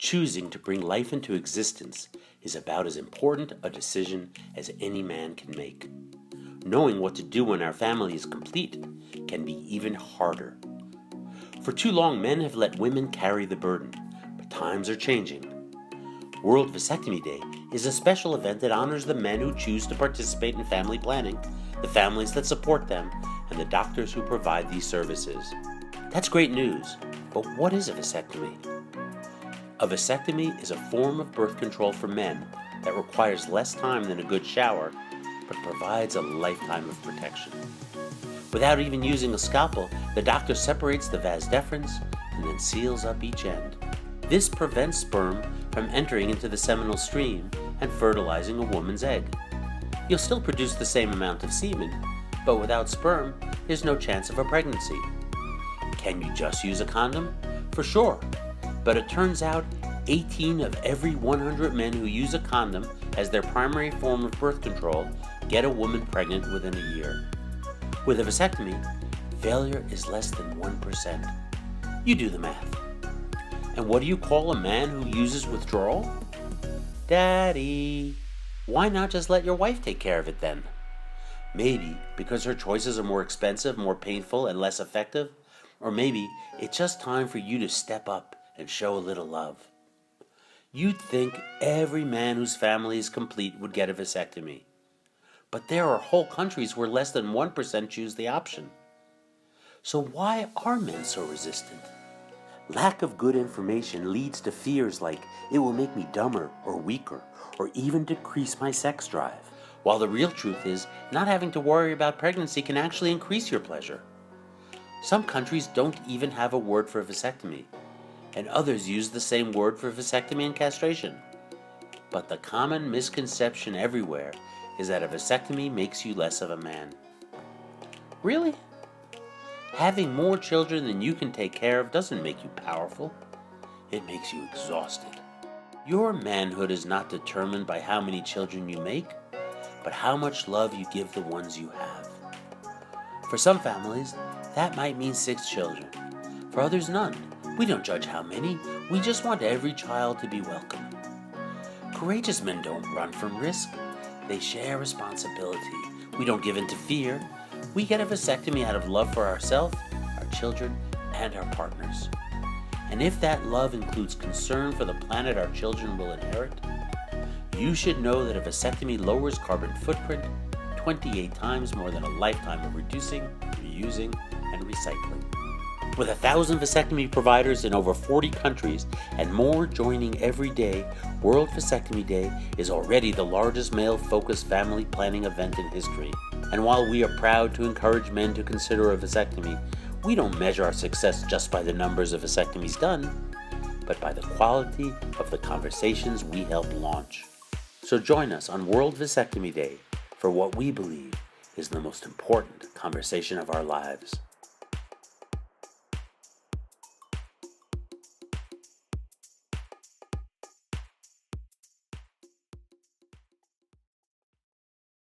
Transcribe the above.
Choosing to bring life into existence is about as important a decision as any man can make. Knowing what to do when our family is complete can be even harder. For too long, men have let women carry the burden, but times are changing. World Vasectomy Day is a special event that honors the men who choose to participate in family planning, the families that support them, and the doctors who provide these services. That's great news, but what is a vasectomy? A vasectomy is a form of birth control for men that requires less time than a good shower, but provides a lifetime of protection. Without even using a scalpel, the doctor separates the vas deferens and then seals up each end. This prevents sperm from entering into the seminal stream and fertilizing a woman's egg. You'll still produce the same amount of semen, but without sperm, there's no chance of a pregnancy. Can you just use a condom? For sure, but it turns out 18 of every 100 men who use a condom as their primary form of birth control get a woman pregnant within a year. With a vasectomy, failure is less than 1%. You do the math. And what do you call a man who uses withdrawal? Daddy. Why not just let your wife take care of it then? Maybe because her choices are more expensive, more painful, and less effective. Or maybe it's just time for you to step up and show a little love. You'd think every man whose family is complete would get a vasectomy. But there are whole countries where less than 1% choose the option. So why are men so resistant? Lack of good information leads to fears like it will make me dumber or weaker or even decrease my sex drive. While the real truth is, not having to worry about pregnancy can actually increase your pleasure. Some countries don't even have a word for vasectomy, and others use the same word for vasectomy and castration. But the common misconception everywhere is that a vasectomy makes you less of a man. Really? Having more children than you can take care of doesn't make you powerful. It makes you exhausted. Your manhood is not determined by how many children you make, but how much love you give the ones you have. For some families, that might mean 6 children. For others, none. We don't judge how many. We just want every child to be welcome. Courageous men don't run from risk. They share responsibility. We don't give in to fear. We get a vasectomy out of love for ourselves, our children, and our partners. And if that love includes concern for the planet our children will inherit, you should know that a vasectomy lowers carbon footprint 28 times more than a lifetime of reducing, reusing, and recycling. With 1,000 vasectomy providers in over 40 countries and more joining every day, World Vasectomy Day is already the largest male-focused family planning event in history. And while we are proud to encourage men to consider a vasectomy, we don't measure our success just by the numbers of vasectomies done, but by the quality of the conversations we help launch. So join us on World Vasectomy Day for what we believe is the most important conversation of our lives.